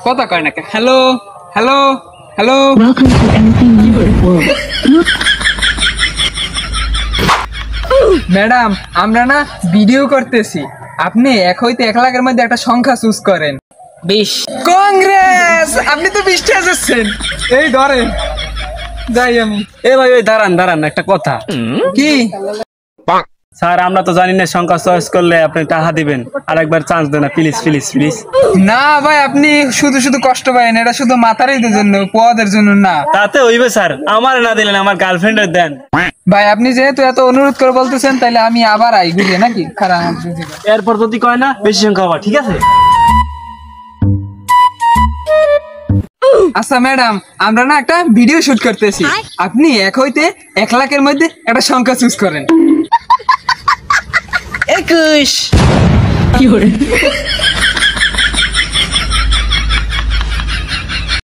কথা কয় না হ্যালো হ্যালো হ্যালো। ম্যাডাম আমরা না ভিডিও করতেছি, আপনি 1 হইতে 1 লাখের মধ্যে একটা সংখ্যা চুজ করেন। 20। কংগ্রেস, আপনি তো 20টা যাচ্ছেন। এই ধরেন যাই আমি। এ ভাই ওই দাঁড়ান একটা কথা। কি স্যার আমরা তো জানি না সংখ্যা চয়েস করলে আপনি টাকা দিবেন, আর একবার চান্স দেন না প্লিজ প্লিজ প্লিজ। না ভাই, আপনি শুধু শুধু কষ্ট পাবেন, এটা শুধু মাতারিদের জন্য, পদের জন্য না। তাতে হইবে স্যার, আমার না দিলেন আমার গার্লফ্রেন্ডের দেন। ভাই আপনি যেহেতু এত অনুরোধ করে বলতেছেন, তাহলে আমি আবার আই ঘুরিয়ে নাকি খারাপ। এরপর যদি কয় না বেশি সংখ্যা হওয়া, ঠিক আছে? আচ্ছা ম্যাডাম, আমরা না একটা ভিডিও শুট করতেছি, আপনি 1 হইতে 1 লাখের মধ্যে একটা সংখ্যা চুজ করেন। 21।